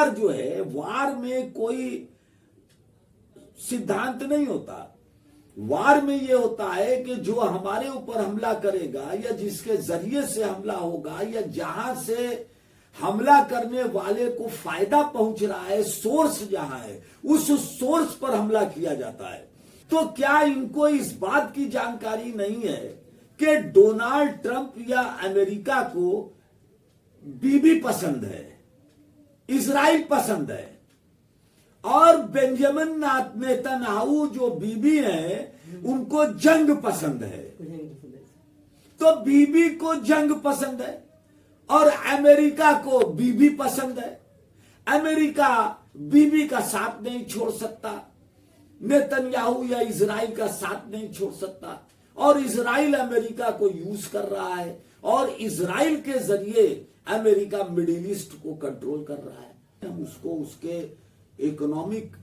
वार जो है, वार में कोई सिद्धांत नहीं होता। वार में ये होता है कि जो हमारे ऊपर हमला करेगा या जिसके जरिए से हमला होगा या जहां से हमला करने वाले को फायदा पहुंच रहा है, सोर्स जहां है, उस सोर्स पर हमला किया जाता है। तो क्या इनको इस बात की जानकारी नहीं है कि डोनाल्ड ट्रंप या अमेरिका को बीबी पसंद है, इजराइल पसंद है, और बेंजामिन नेतन्याहू जो बीबी है उनको जंग पसंद है। तो बीबी को जंग पसंद है और अमेरिका को बीबी पसंद है। अमेरिका बीबी का साथ नहीं छोड़ सकता, नेतन्याहू या इजराइल का साथ नहीं छोड़ सकता, और इजराइल अमेरिका को यूज कर रहा है, और इजराइल के जरिए अमेरिका मिडिल ईस्ट को कंट्रोल कर रहा है। हम उसको उसके इकोनॉमिक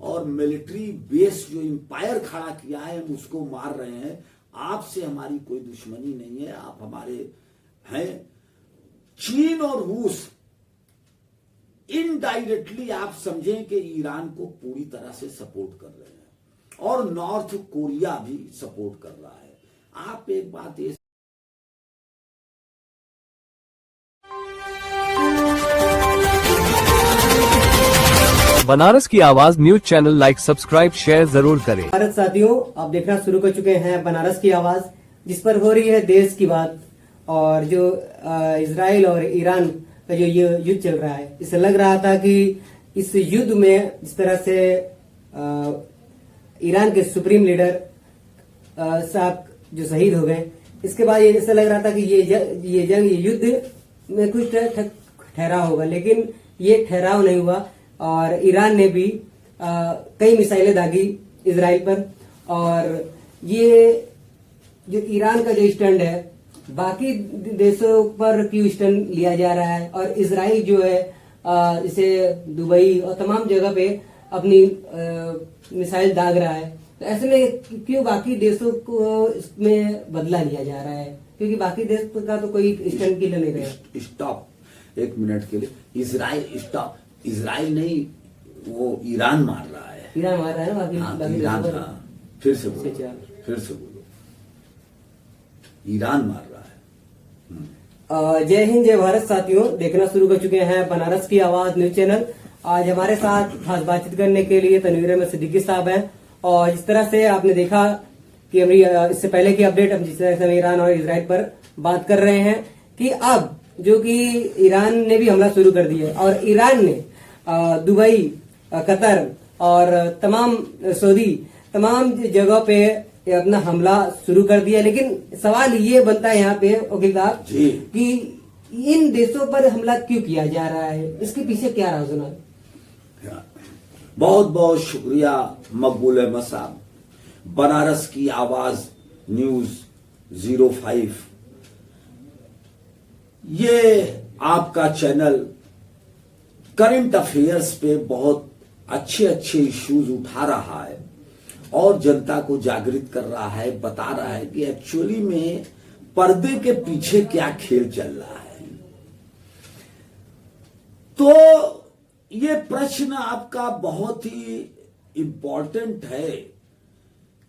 और मिलिट्री बेस जो इंपायर खड़ा किया है, हम उसको मार रहे हैं। आपसे हमारी कोई दुश्मनी नहीं है, आप हमारे हैं। चीन और रूस इनडायरेक्टली आप समझें कि ईरान को पूरी तरह से सपोर्ट कर रहे हैं, और नॉर्थ कोरिया भी सपोर्ट कर रहा है। आप एक बात ये बनारस की आवाज news channel like subscribe share जरूर करें। भारत साथियों, आप देखना शुरू कर चुके हैं बनारस की आवाज, जिस पर हो रही है देश की बात। और जो इजराइल और ईरान का जो ये युद्ध चल रहा है, इससे लग रहा था कि इस युद्ध में जिस तरह से ईरान के सुप्रीम लीडर साहब जो शहीद हो गए, इसके बाद ये ऐसा लग रहा था कि ये युद्ध में कुछ ठहराव होगा, लेकिन ये ठहराव नहीं हुआ। और ईरान ने भी कई मिसाइलें दागी इजराइल पर, और ये जो ईरान का जो स्टैंड है, बाकी देशों पर क्यों स्टैंड लिया जा रहा है, और इजराइल जो है जैसे दुबई और तमाम जगह पे अपनी मिसाइल दाग रहा है। तो ऐसे में क्यों बाकी देशों को इसमें बदला लिया जा रहा है, क्योंकि बाकी देश का तो कोई स्टैंड के लिए नहीं रहे। स्टॉप एक मिनट के लिए। इजराइल स्टॉप, इजराइल नहीं, वो ईरान मार रहा है। ईरान मार रहा है ना बाकी ईरान। फिर से बोलो, फिर से बोलो। ईरान मार रहा है। जय हिंद, जय भारत साथियों, देखना शुरू कर चुके हैं बनारस की आवाज न्यूज चैनल। आज हमारे साथ खास बातचीत करने के लिए तनवीर अहमद सिद्दीकी साहब हैं। और जिस तरह से आपने देखा कि हम इससे पहले की अपडेट, हम जिस तरह से ईरान और इजराइल पर बात कर रहे हैं कि अब जो कि ईरान ने भी हमला शुरू कर दिया है, और ईरान ने दुबई, कतर और तमाम सऊदी तमाम जगह पे अपना हमला शुरू कर दिया। लेकिन सवाल ये बनता है यहाँ पे वकील साहब कि इन देशों पर हमला क्यों किया जा रहा है, इसके पीछे क्या राज है? बहुत बहुत शुक्रिया मकबूल अहमद साहब। बनारस की आवाज न्यूज 05, ये आपका चैनल करंट अफेयर्स पे बहुत अच्छे अच्छे इश्यूज उठा रहा है और जनता को जागृत कर रहा है, बता रहा है कि एक्चुअली में पर्दे के पीछे क्या खेल चल रहा है। तो ये प्रश्न आपका बहुत ही इंपॉर्टेंट है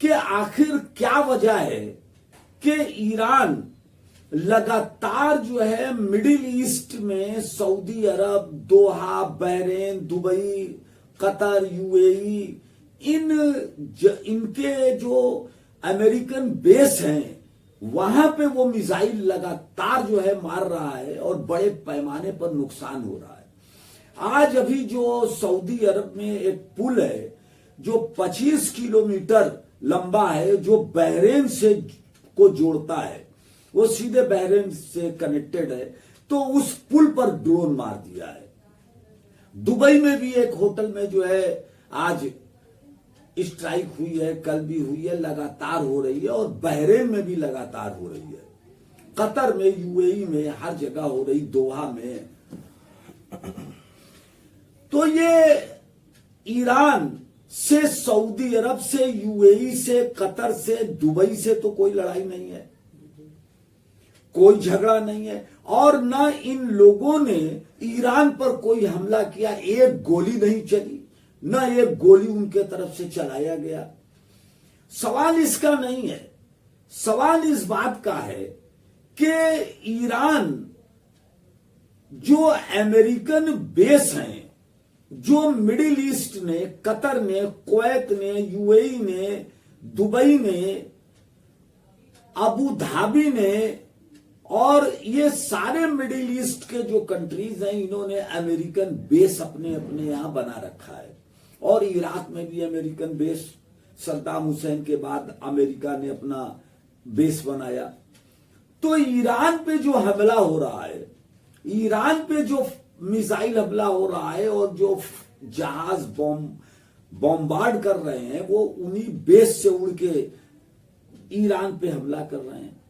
कि आखिर क्या वजह है कि ईरान लगातार जो है मिडिल ईस्ट में सऊदी अरब, दोहा, बहरेन, दुबई, कतर, यूएई, इनके जो अमेरिकन बेस हैं वहां पे वो मिसाइल लगातार जो है मार रहा है और बड़े पैमाने पर नुकसान हो रहा है। आज अभी जो सऊदी अरब में एक पुल है जो 25 किलोमीटर लंबा है, जो बहरेन से को जोड़ता है, वो सीधे बहरेन से कनेक्टेड है, तो उस पुल पर ड्रोन मार दिया है। दुबई में भी एक होटल में जो है आज स्ट्राइक हुई है, कल भी हुई है, लगातार हो रही है, और बहरेन में भी लगातार हो रही है, कतर में, यूएई में, हर जगह हो रही, दोहा में। तो ये ईरान से, सऊदी अरब से, यूएई से, कतर से, दुबई से तो कोई लड़ाई नहीं है। कोई झगड़ा नहीं है, और न इन लोगों ने ईरान पर कोई हमला किया, एक गोली नहीं चली, न एक गोली उनके तरफ से चलाया गया। सवाल इसका नहीं है, सवाल इस बात का है कि ईरान जो अमेरिकन बेस हैं, जो मिडिल ईस्ट ने, कतर ने, कुवैत ने, यूएई ने, दुबई ने, अबू धाबी ने, और ये सारे मिडिल ईस्ट के जो कंट्रीज हैं, इन्होंने अमेरिकन बेस अपने अपने यहां बना रखा है। और इराक में भी अमेरिकन बेस, सद्दाम हुसैन के बाद अमेरिका ने अपना बेस बनाया। तो ईरान पे जो हमला हो रहा है, ईरान पे जो मिसाइल हमला हो रहा है और जो जहाज बॉम्बार्ड कर रहे हैं, वो उन्हीं बेस से उड़ के ईरान पे हमला कर रहे हैं।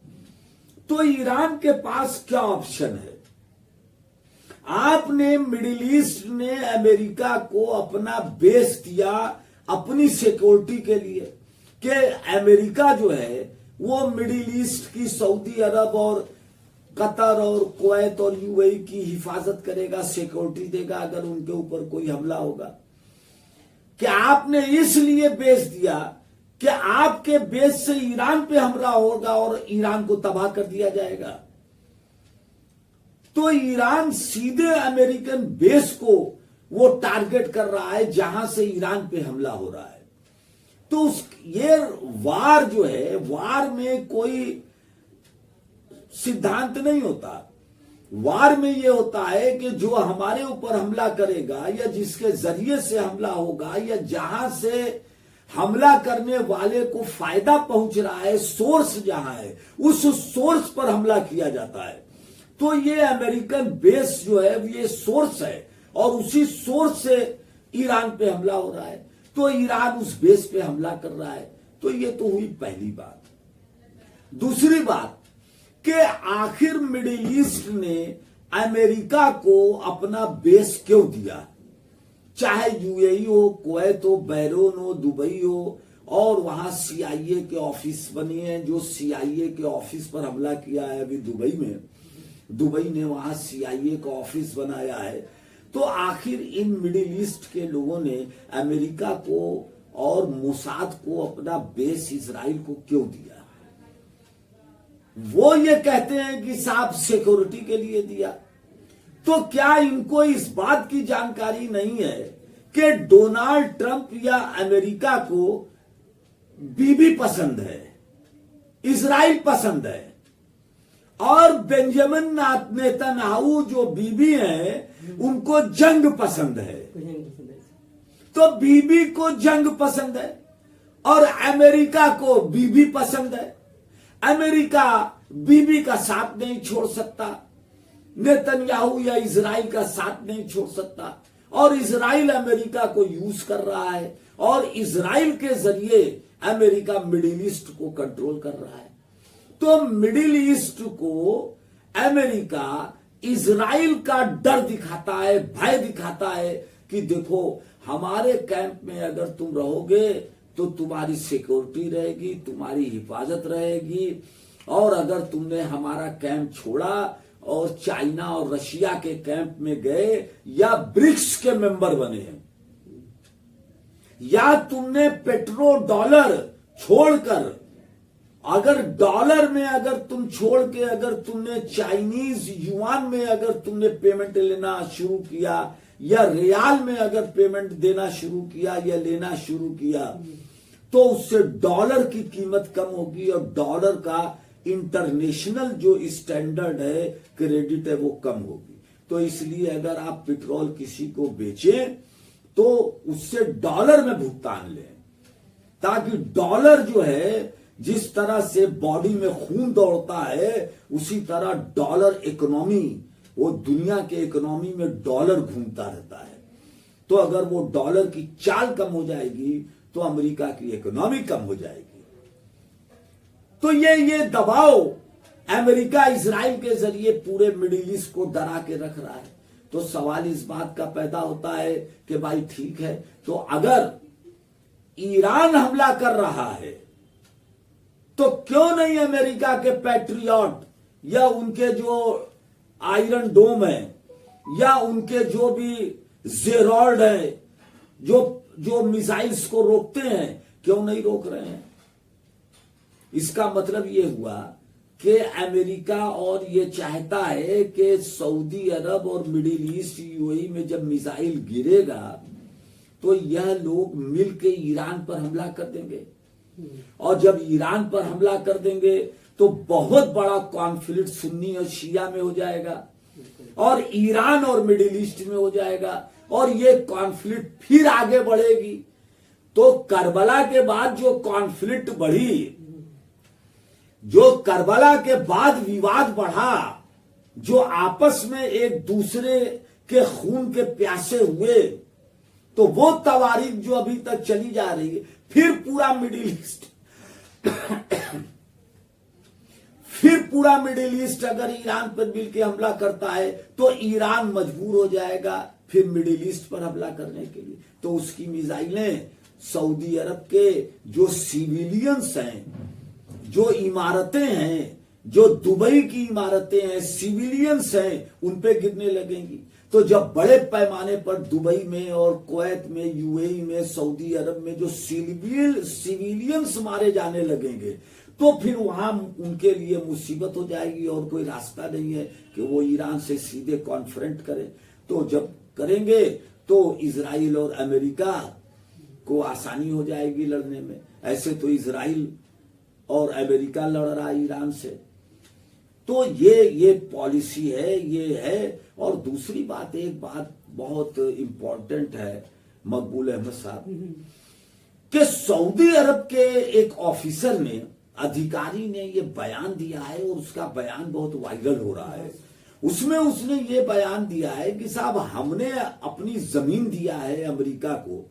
तो ईरान के पास क्या ऑप्शन है? आपने मिडिल ईस्ट ने अमेरिका को अपना बेस दिया अपनी सिक्योरिटी के लिए, कि अमेरिका जो है वो मिडिल ईस्ट की सऊदी अरब और कतर और कुवैत और यूएई की हिफाजत करेगा, सिक्योरिटी देगा अगर उनके ऊपर कोई हमला होगा। कि आपने इसलिए बेस दिया कि आपके बेस से ईरान पे हमला होगा और ईरान को तबाह कर दिया जाएगा। तो ईरान सीधे अमेरिकन बेस को वो टारगेट कर रहा है जहां से ईरान पे हमला हो रहा है। तो ये वार जो है, वार में कोई सिद्धांत नहीं होता। वार में ये होता है कि जो हमारे ऊपर हमला करेगा या जिसके जरिए से हमला होगा या जहां से हमला करने वाले को फायदा पहुंच रहा है, सोर्स जहां है, उस सोर्स पर हमला किया जाता है। तो ये अमेरिकन बेस जो है ये सोर्स है और उसी सोर्स से ईरान पे हमला हो रहा है। तो ईरान उस बेस पे हमला कर रहा है। तो ये तो हुई पहली बात। दूसरी बात कि आखिर मिडिल ईस्ट ने अमेरिका को अपना बेस क्यों दिया? चाहे यूएई हो, कुवैत हो, बहरीन हो, दुबई हो, और वहां सीआईए के ऑफिस बने हैं, जो सीआईए के ऑफिस पर हमला किया है अभी दुबई में, दुबई ने वहां सीआईए का ऑफिस बनाया है। तो आखिर इन मिडिल ईस्ट के लोगों ने अमेरिका को और मोसाद को अपना बेस इजराइल को क्यों दिया? वो ये कहते हैं कि साहब सिक्योरिटी के लिए दिया। तो क्या इनको इस बात की जानकारी नहीं है कि डोनाल्ड ट्रंप या अमेरिका को बीबी पसंद है, इजराइल पसंद है, और बेंजामिन नेतन्याहू जो बीबी हैं उनको जंग पसंद है। तो बीबी को जंग पसंद है और अमेरिका को बीबी पसंद है। अमेरिका बीबी का साथ नहीं छोड़ सकता, नेतन्याहू या इजराइल का साथ नहीं छोड़ सकता, और इजराइल अमेरिका को यूज कर रहा है और इजराइल के जरिए अमेरिका मिडिल ईस्ट को कंट्रोल कर रहा है। तो मिडिल ईस्ट को अमेरिका इजराइल का डर दिखाता है, भय दिखाता है कि देखो हमारे कैंप में अगर तुम रहोगे तो तुम्हारी सिक्योरिटी रहेगी, तुम्हारी हिफाजत रहेगी, और अगर तुमने हमारा कैंप छोड़ा और चाइना और रशिया के कैंप में गए या ब्रिक्स के मेंबर बने, या तुमने पेट्रो डॉलर छोड़कर, अगर डॉलर में अगर तुम छोड़ के अगर तुमने चाइनीज युआन में अगर तुमने पेमेंट लेना शुरू किया या रियाल में अगर पेमेंट देना शुरू किया या लेना शुरू किया, तो उससे डॉलर की कीमत कम होगी और डॉलर का इंटरनेशनल जो स्टैंडर्ड है, क्रेडिट है, वो कम होगी। तो इसलिए अगर आप पेट्रोल किसी को बेचें तो उससे डॉलर में भुगतान लें, ताकि डॉलर जो है, जिस तरह से बॉडी में खून दौड़ता है उसी तरह डॉलर इकोनॉमी, वो दुनिया के इकोनॉमी में डॉलर घूमता रहता है। तो अगर वो डॉलर की चाल कम हो जाएगी तो अमेरिका की इकोनॉमी कम हो जाएगी। तो ये दबाव अमेरिका इजराइल के जरिए पूरे मिडिल ईस्ट को डरा के रख रहा है। तो सवाल इस बात का पैदा होता है कि भाई ठीक है, तो अगर ईरान हमला कर रहा है तो क्यों नहीं अमेरिका के पैट्रियट या उनके जो आयरन डोम है या उनके जो भी जेरॉल्ड है जो मिसाइल्स को रोकते हैं, क्यों नहीं रोक रहे हैं? इसका मतलब ये हुआ कि अमेरिका और ये चाहता है कि सऊदी अरब और मिडिल ईस्ट यूएई में जब मिसाइल गिरेगा तो यह लोग मिलके ईरान पर हमला कर देंगे, और जब ईरान पर हमला कर देंगे तो बहुत बड़ा कॉन्फ्लिक्ट सुन्नी और शिया में हो जाएगा और ईरान और मिडिल ईस्ट में हो जाएगा, और ये कॉन्फ्लिक्ट फिर आगे बढ़ेगी। तो करबला के बाद जो कॉन्फ्लिक्ट बढ़ी, जो करबला के बाद विवाद बढ़ा, जो आपस में एक दूसरे के खून के प्यासे हुए, तो वो तवारीख जो अभी तक चली जा रही है, फिर पूरा मिडिल ईस्ट अगर ईरान पर मिलकर हमला करता है तो ईरान मजबूर हो जाएगा फिर मिडिल ईस्ट पर हमला करने के लिए। तो उसकी मिसाइलें सऊदी अरब के जो सिविलियंस हैं, जो इमारतें हैं, जो दुबई की इमारतें हैं, सिविलियंस हैं, उन पे गिरने लगेंगी। तो जब बड़े पैमाने पर दुबई में और कुवैत में, यूएई में, सऊदी अरब में जो सिविलियंस मारे जाने लगेंगे तो फिर वहां उनके लिए मुसीबत हो जाएगी और कोई रास्ता नहीं है कि वो ईरान से सीधे कॉन्फ्रंट करें। तो जब करेंगे तो इजराइल और अमेरिका को आसानी हो जाएगी लड़ने में। ऐसे तो इजराइल और अमेरिका लड़ रहा है ईरान से। तो ये पॉलिसी है, ये है। और दूसरी बात, एक बात बहुत इंपॉर्टेंट है मकबूल अहमद साहब, कि सऊदी अरब के एक ऑफिसर ने, अधिकारी ने ये बयान दिया है और उसका बयान बहुत वायरल हो रहा है। उसमें उसने ये बयान दिया है कि साहब हमने अपनी जमीन दिया है अमेरिका को,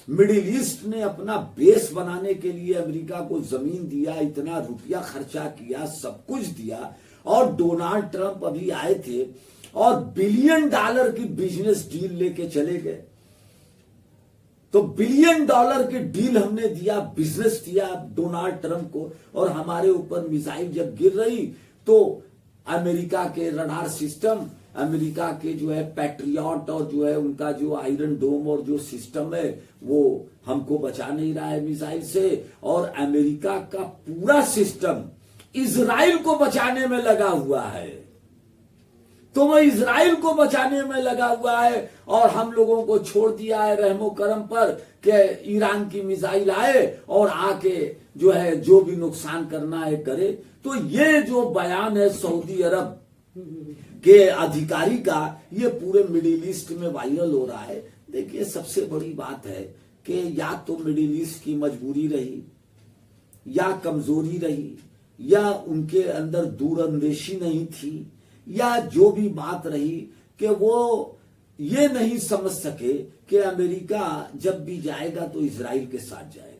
मिडिल ईस्ट ने अपना बेस बनाने के लिए अमेरिका को जमीन दिया, इतना रुपया खर्चा किया, सब कुछ दिया, और डोनाल्ड ट्रंप अभी आए थे और $1 बिलियन की बिजनेस डील लेके चले गए। तो $1 बिलियन की डील हमने दिया, बिजनेस दिया डोनाल्ड ट्रंप को, और हमारे ऊपर मिसाइल जब गिर रही तो अमेरिका के रडार सिस्टम, अमेरिका के जो है पैट्रियट और जो है उनका जो आयरन डोम और जो सिस्टम है वो हमको बचा नहीं रहा है मिसाइल से, और अमेरिका का पूरा सिस्टम इजराइल को बचाने में लगा हुआ है। तो वो इजराइल को बचाने में लगा हुआ है और हम लोगों को छोड़ दिया है रहमो करम पर कि ईरान की मिसाइल आए और आके जो है जो भी नुकसान करना है करे। तो ये जो बयान है सऊदी अरब के अधिकारी का, ये पूरे मिडिल ईस्ट में वायरल हो रहा है। देखिए, सबसे बड़ी बात है कि या तो मिडिल ईस्ट की मजबूरी रही, या कमजोरी रही, या उनके अंदर दूरअंदेशी नहीं थी, या जो भी बात रही कि वो ये नहीं समझ सके कि अमेरिका जब भी जाएगा तो इजराइल के साथ जाएगा,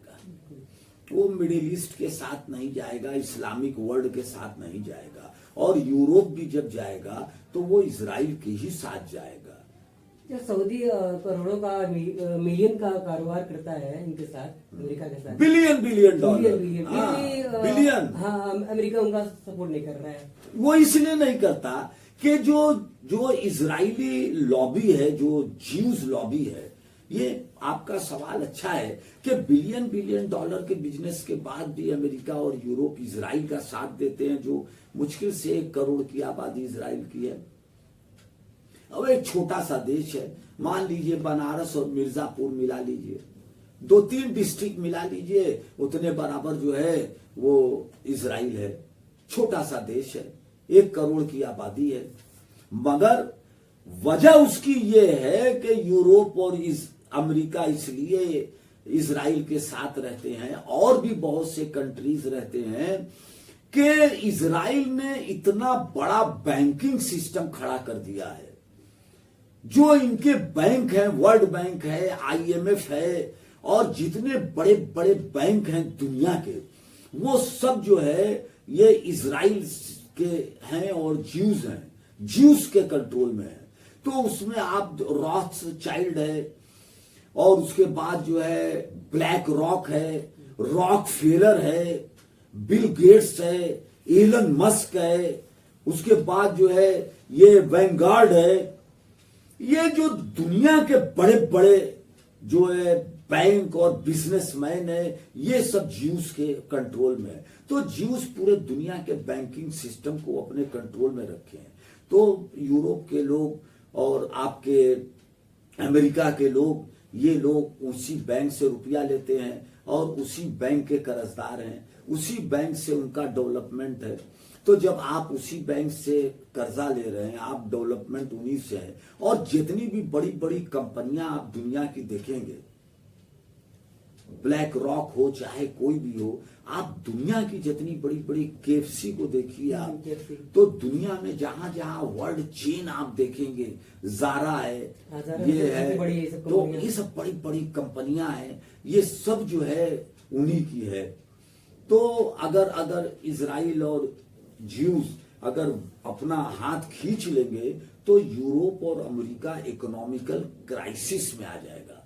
वो मिडिल ईस्ट के साथ नहीं जाएगा, इस्लामिक वर्ल्ड के साथ नहीं जाएगा, और यूरोप भी जब जाएगा तो वो इजराइल के ही साथ जाएगा। जो सऊदी करोड़ों का मिलियन का कारोबार करता है इनके साथ, अमेरिका के साथ, बिलियन बिलियन हाँ, अमेरिका उनका सपोर्ट नहीं कर रहा है। वो इसलिए नहीं करता कि जो इजरायली लॉबी है, जो ज्यूज लॉबी है, ये आपका सवाल अच्छा है कि $1 बिलियन के बिजनेस के बाद भी अमेरिका और यूरोप इजराइल का साथ देते हैं, जो मुश्किल से 1 करोड़ की आबादी इजराइल की है। अब एक छोटा सा देश है, मान लीजिए बनारस और मिर्जापुर मिला लीजिए, 2-3 डिस्ट्रिक्ट मिला लीजिए, उतने बराबर जो है वो इजराइल है। छोटा सा देश है, 1 करोड़ की आबादी है, मगर वजह उसकी ये है कि यूरोप और अमेरिका इसलिए इजराइल के साथ रहते हैं, और भी बहुत से कंट्रीज रहते हैं, कि इजराइल ने इतना बड़ा बैंकिंग सिस्टम खड़ा कर दिया है। जो इनके बैंक हैं, वर्ल्ड बैंक है, IMF है, और जितने बड़े बड़े बैंक हैं दुनिया के, वो सब जो है ये इजराइल के हैं और ज्यूज के कंट्रोल में है। तो उसमें आप रॉथस्चाइल्ड है, और उसके बाद जो है ब्लैक रॉक है, रॉकफेलर है, बिल गेट्स है, एलन मस्क है, उसके बाद जो है ये वैनगार्ड है। ये जो दुनिया के बड़े बड़े जो है बैंक और बिजनेसमैन है, ये सब ज्यूस के कंट्रोल में है। तो ज्यूस पूरे दुनिया के बैंकिंग सिस्टम को अपने कंट्रोल में रखे हैं। तो यूरोप के लोग और आपके अमेरिका के लोग, ये लोग उसी बैंक से रुपया लेते हैं और उसी बैंक के कर्जदार हैं, उसी बैंक से उनका डेवलपमेंट है। तो जब आप उसी बैंक से कर्जा ले रहे हैं, आप डेवलपमेंट उन्हीं से है। और जितनी भी बड़ी बड़ी कंपनियां आप दुनिया की देखेंगे, ब्लैक रॉक हो चाहे कोई भी हो, आप दुनिया की जितनी बड़ी बड़ी केएफसी को देखिए आप, तो दुनिया में जहां जहां वर्ल्ड चेन आप देखेंगे, जारा है, ये है, तो ये सब बड़ी बड़ी कंपनियां हैं, ये सब जो है उन्हीं की है। तो अगर इजराइल और ज्यूस अगर अपना हाथ खींच लेंगे तो यूरोप और अमेरिका इकोनॉमिकल क्राइसिस में आ जाएगा।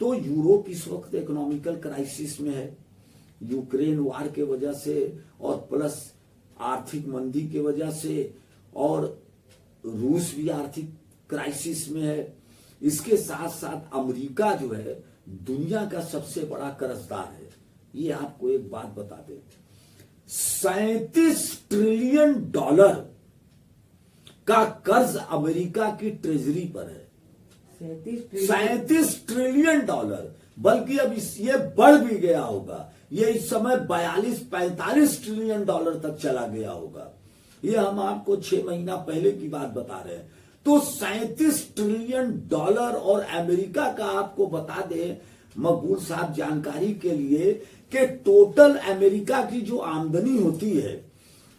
तो यूरोप इस वक्त इकोनॉमिकल क्राइसिस में है, यूक्रेन वार के वजह से और प्लस आर्थिक मंदी के वजह से, और रूस भी आर्थिक क्राइसिस में है। इसके साथ साथ अमेरिका जो है दुनिया का सबसे बड़ा कर्जदार है। ये आपको एक बात बता दें, $37 ट्रिलियन का कर्ज अमेरिका की ट्रेजरी पर है। 37 ट्रिलियन डॉलर, बल्कि अब ये बढ़ भी गया होगा, ये इस समय 42-45 ट्रिलियन डॉलर तक चला गया होगा। ये हम आपको 6 महीना पहले की बात बता रहे हैं। तो 37 ट्रिलियन डॉलर, और अमेरिका का आपको बता दें मकबूल साहब जानकारी के लिए कि टोटल अमेरिका की जो आमदनी होती है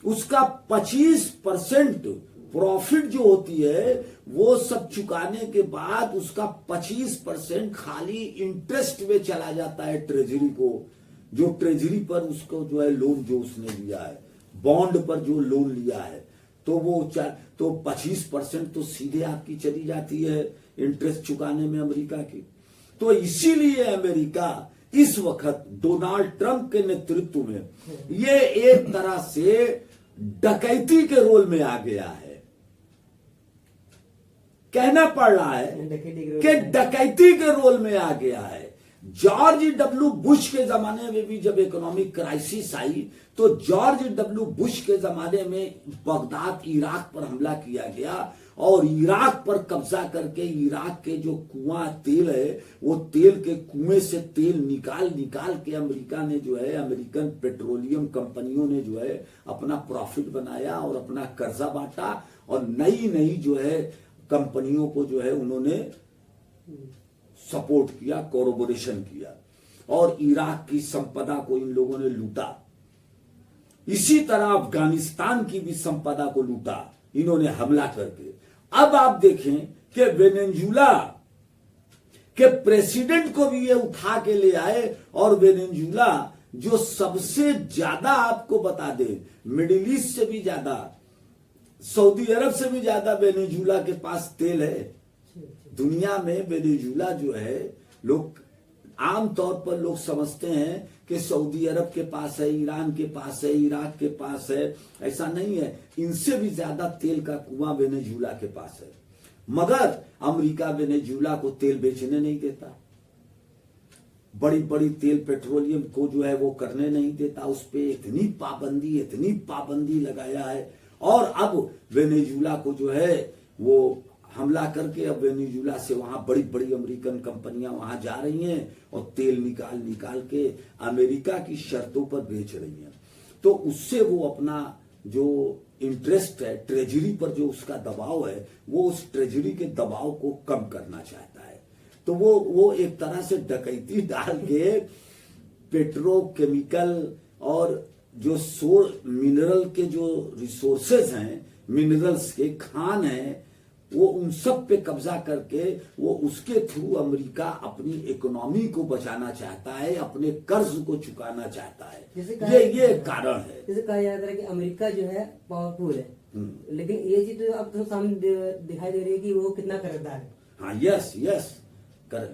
उसका 25% प्रॉफिट जो होती है वो सब चुकाने के बाद उसका 25% खाली इंटरेस्ट में चला जाता है ट्रेजरी को, जो ट्रेजरी पर उसको जो है लोन जो उसने लिया है, बॉन्ड पर जो लोन लिया है, तो वो तो 25% तो सीधे आपकी चली जाती है इंटरेस्ट चुकाने में अमेरिका की। तो इसीलिए अमेरिका इस वक्त डोनाल्ड ट्रंप के नेतृत्व में ये एक तरह से डकैती के रोल में आ गया है। कहना पड़ रहा है कि डकैती के रोल में आ गया है। जॉर्ज डब्ल्यू बुश के जमाने में भी जब इकोनॉमिक क्राइसिस आई तो जॉर्ज डब्ल्यू बुश के जमाने में बगदाद इराक पर हमला किया गया और इराक पर कब्जा करके इराक के जो कुआं तेल है वो तेल के कुएं से तेल निकाल के अमेरिका ने जो है, अमेरिकन पेट्रोलियम कंपनियों ने जो है अपना प्रॉफिट बनाया और अपना कर्जा बांटा और नई जो है कंपनियों को जो है उन्होंने सपोर्ट किया, कोरोबोरेशन किया और इराक की संपदा को इन लोगों ने लूटा। इसी तरह अफगानिस्तान की भी संपदा को लूटा इन्होंने हमला करके। अब आप देखें कि वेनेजुला के प्रेसिडेंट को भी ये उठा के ले आए और वेनेजुला जो सबसे ज्यादा आपको बता दे मिडिल ईस्ट से भी ज्यादा, सऊदी अरब से भी ज्यादा वेनेजुला के पास तेल है दुनिया में। वेनेजुला जो है लोग आमतौर पर लोग समझते हैं कि सऊदी अरब के पास है, ईरान के पास है, इराक के पास है, ऐसा नहीं है। इनसे भी ज्यादा तेल का कुआं वेनेजुला के पास है, मगर अमेरिका वेनेजुला को तेल बेचने नहीं देता, बड़ी बड़ी तेल पेट्रोलियम को जो है वो करने नहीं देता, उस पर इतनी पाबंदी लगाया है। और अब वेनेजुला को जो है वो हमला करके अब वेनेजुला से वहां बड़ी बड़ी अमेरिकन कंपनियां वहां जा रही हैं और तेल निकाल के अमेरिका की शर्तों पर बेच रही हैं। तो उससे वो अपना जो इंटरेस्ट है ट्रेजरी पर, जो उसका दबाव है, वो उस ट्रेजरी के दबाव को कम करना चाहता है। तो वो एक तरह से डकैती डाल के पेट्रोकेमिकल और जो मिनरल के जो रिसोर्सेज हैं, मिनरल्स के खान हैं, वो उन सब पे कब्जा करके वो उसके थ्रू अमेरिका अपनी इकोनॉमी को बचाना चाहता है, अपने कर्ज को चुकाना चाहता है। ये कारण है। जैसे कहा जाता है कि अमेरिका जो है पावरफुल है, लेकिन ये चीज तो अब तो सामने दिखाई दे रही है कि वो कितना कर्जदार है। हाँ,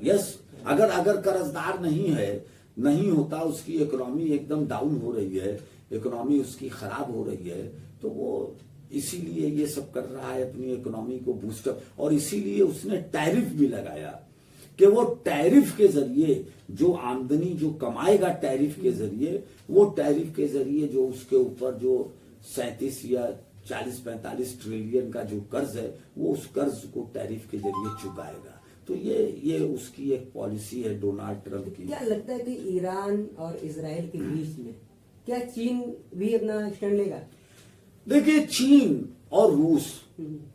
यस। अगर कर्जदार नहीं होता, उसकी इकोनॉमी एकदम डाउन हो रही है, इकोनॉमी उसकी खराब हो रही है, तो वो इसीलिए ये सब कर रहा है, अपनी इकोनॉमी को बूस्टअप, और इसीलिए उसने टैरिफ भी लगाया कि वो टैरिफ के जरिए जो आमदनी जो कमाएगा टैरिफ के जरिए, वो टैरिफ के जरिए जो उसके ऊपर जो 37 या 40-45 ट्रिलियन का जो कर्ज है, वो उस कर्ज को टैरिफ के जरिए चुकाएगा। तो ये उसकी एक पॉलिसी है डोनाल्ड ट्रंप की। क्या लगता है कि ईरान और इजराइल के बीच में क्या चीन भी अपना स्टैंड लेगा? देखिए, चीन और रूस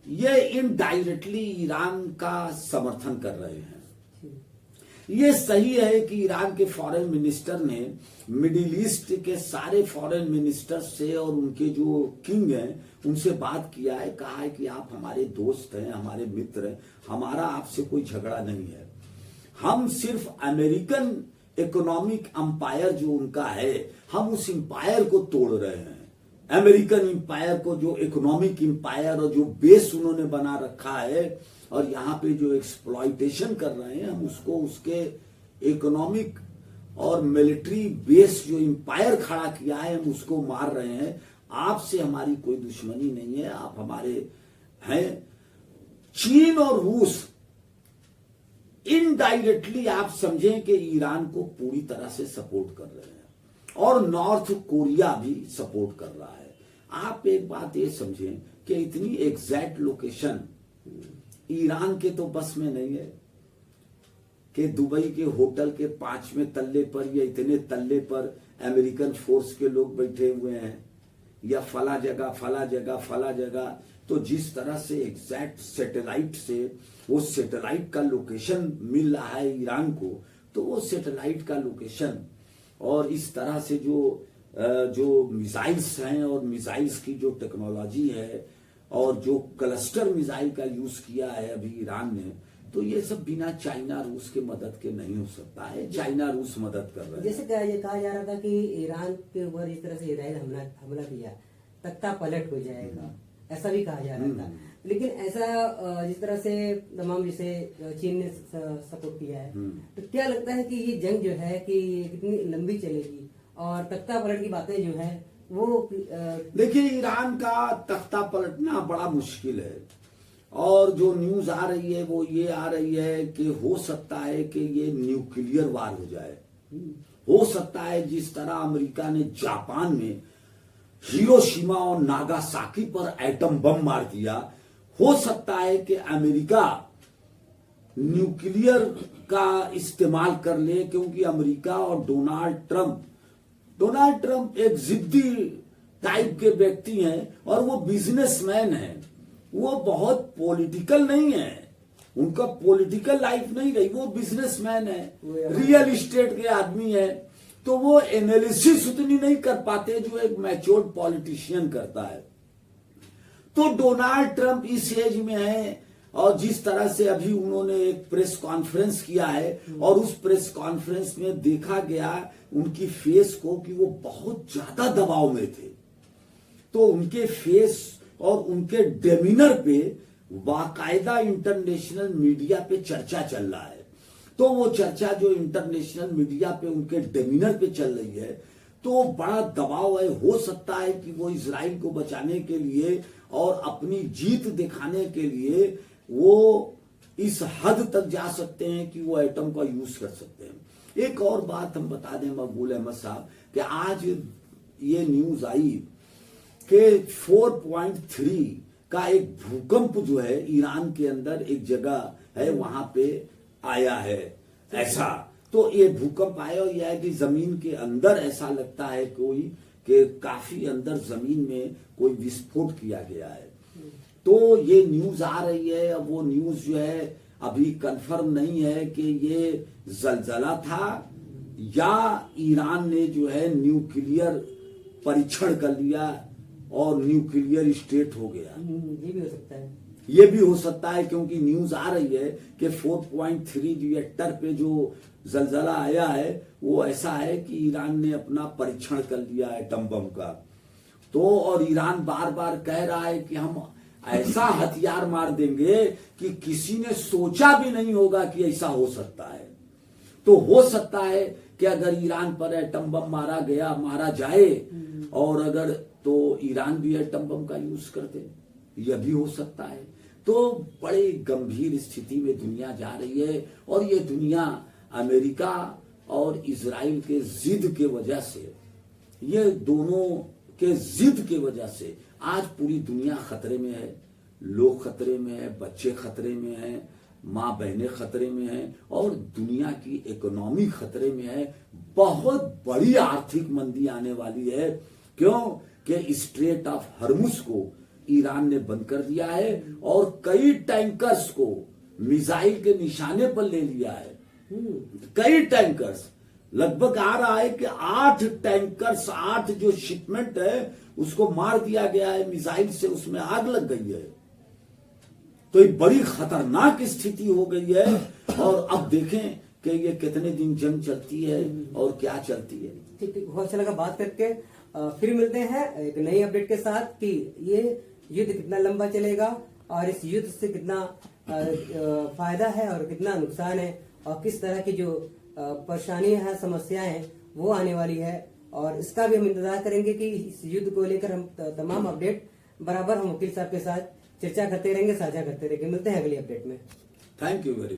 ये इनडायरेक्टली ईरान का समर्थन कर रहे हैं। ये सही है कि ईरान के फॉरेन मिनिस्टर ने मिडिल ईस्ट के सारे फॉरेन मिनिस्टर से और उनके जो किंग हैं उनसे बात किया है, कहा है कि आप हमारे दोस्त हैं, हमारे मित्र हैं, हमारा आपसे कोई झगड़ा नहीं है। हम सिर्फ अमेरिकन इकोनॉमिक एम्पायर जो उनका है, हम उस एम्पायर को तोड़ रहे हैं। अमेरिकन एम्पायर को, जो इकोनॉमिक एम्पायर और जो बेस उन्होंने बना रखा है और यहाँ पे जो एक्सप्लॉइटेशन कर रहे हैं, हम उसको उसके इकोनॉमिक और मिलिट्री बेस जो एम्पायर खड़ा किया है, हम उसको मार रहे हैं। आपसे हमारी कोई दुश्मनी नहीं है, आप हमारे हैं। चीन और रूस इनडायरेक्टली आप समझें कि ईरान को पूरी तरह से सपोर्ट कर रहे हैं और नॉर्थ कोरिया भी सपोर्ट कर रहा है। आप एक बात ये समझें कि इतनी एग्जैक्ट लोकेशन ईरान के तो बस में नहीं है कि दुबई के होटल के 5वें तल्ले पर या इतने तल्ले पर अमेरिकन फोर्स के लोग बैठे हुए हैं, या फला जगह। तो जिस तरह से एग्जैक्ट सैटेलाइट से वो सैटेलाइट का लोकेशन मिल रहा है ईरान को, तो वो सैटेलाइट का लोकेशन और इस तरह से जो मिसाइल्स हैं और मिसाइल्स की जो टेक्नोलॉजी है और जो क्लस्टर मिसाइल का यूज किया है अभी ईरान ने, तो ये सब बिना चाइना रूस के मदद के नहीं हो सकता है। चाइना रूस मदद कर रहे हैं। जैसे कहा जा रहा था कि ईरान के ऊपर इस तरह से इसराइल हमला किया, तख्ता पलट हो जाएगा, ऐसा भी कहा जा रहा था। लेकिन ऐसा जिस तरह से तमाम जिसे चीन ने सपोर्ट किया है, तो क्या लगता है कि ये जंग जो है कि कितनी लंबी चलेगी और तख्ता पलट की बातें जो है वो देखिए, ईरान का तख्ता पलटना बड़ा मुश्किल है और जो न्यूज आ रही है वो ये आ रही है कि हो सकता है कि ये न्यूक्लियर वार हो जाए। हो सकता है जिस तरह अमेरिका ने जापान में हिरोशिमा और नागासाकी पर एटम बम मार दिया, हो सकता है कि अमेरिका न्यूक्लियर का इस्तेमाल कर ले, क्योंकि अमेरिका और डोनाल्ड ट्रंप एक जिद्दी टाइप के व्यक्ति हैं और वो बिजनेसमैन हैं। वो बहुत पॉलिटिकल नहीं है, उनका पॉलिटिकल लाइफ नहीं रही, वो बिजनेसमैन है, रियल एस्टेट के आदमी है, तो वो एनालिसिस उतनी नहीं कर पाते जो एक मैच्योर्ड पॉलिटिशियन करता है। तो डोनाल्ड ट्रंप इस एज में है और जिस तरह से अभी उन्होंने एक प्रेस कॉन्फ्रेंस किया है और उस प्रेस कॉन्फ्रेंस में देखा गया उनकी फेस को कि वो बहुत ज्यादा दबाव में थे। तो उनके फेस और उनके डेमीनर पे बाकायदा इंटरनेशनल मीडिया पे चर्चा चल रहा है। तो वो चर्चा जो इंटरनेशनल मीडिया पे उनके डेमीनर पे चल रही है, तो बड़ा दबाव है। हो सकता है कि वो इजराइल को बचाने के लिए और अपनी जीत दिखाने के लिए वो इस हद तक जा सकते हैं कि वो एटम का यूज कर सकते हैं। एक और बात हम बता दें मकबूल अहमद साहब कि आज ये न्यूज आई कि 4.3 का एक भूकंप जो है ईरान के अंदर एक जगह है वहां पे आया है। ऐसा तो ये भूकंप आया और यह है कि जमीन के अंदर ऐसा लगता है कोई कि काफी अंदर जमीन में कोई विस्फोट किया गया है। तो ये न्यूज आ रही है। अब वो न्यूज जो है अभी कंफर्म नहीं है कि ये जलजला था या ईरान ने जो है न्यूक्लियर परीक्षण कर लिया और न्यूक्लियर स्टेट हो गया। ये भी हो सकता है। ये भी हो सकता है क्योंकि न्यूज आ रही है कि 4.3 रिएक्टर पे जो जलजला आया है वो ऐसा है कि ईरान ने अपना परीक्षण कर लिया एटम बम का। तो और ईरान बार बार कह रहा है कि हम ऐसा हथियार मार देंगे कि किसी ने सोचा भी नहीं होगा कि ऐसा हो सकता है। तो हो सकता है कि अगर ईरान पर एटम बम मारा जाए और अगर तो ईरान भी एटम बम का यूज कर दे, यह भी हो सकता है। तो बड़े गंभीर स्थिति में दुनिया जा रही है, और ये दुनिया अमेरिका और इजराइल के जिद के वजह से, ये दोनों के जिद के वजह से आज पूरी दुनिया खतरे में है। लोग खतरे में है, बच्चे खतरे में हैं, माँ बहनें खतरे में हैं, और दुनिया की इकोनॉमी खतरे में है। बहुत बड़ी आर्थिक मंदी आने वाली है। क्यों? कि स्ट्रेट ऑफ हर्मुज को ईरान ने बंद कर दिया है, और कई टैंकर्स को मिसाइल के निशाने पर ले लिया है। कई टैंकर्स, लगभग आ रहा है कि 8 टैंकर्स, 8 जो शिपमेंट है उसको मार दिया गया है मिसाइल से, उसमें आग लग गई है। तो ये बड़ी खतरनाक स्थिति हो गई है, और अब देखें कि ये कितने दिन जंग चलती है और क्या चलती है। ठीक ठीक, बहुत अच्छा लगा बात करके। फिर मिलते हैं एक नई अपडेट के साथ कि ये युद्ध कितना लंबा चलेगा और इस युद्ध से कितना फायदा है और कितना नुकसान है, और किस तरह की जो परेशानियां हैं, समस्याएं हैं, वो आने वाली है। और इसका भी हम इंतजार करेंगे कि इस युद्ध को लेकर हम तमाम अपडेट बराबर हम वकील साहब के साथ चर्चा करते रहेंगे, साझा करते रहेंगे। मिलते हैं अगली अपडेट में। Thank you very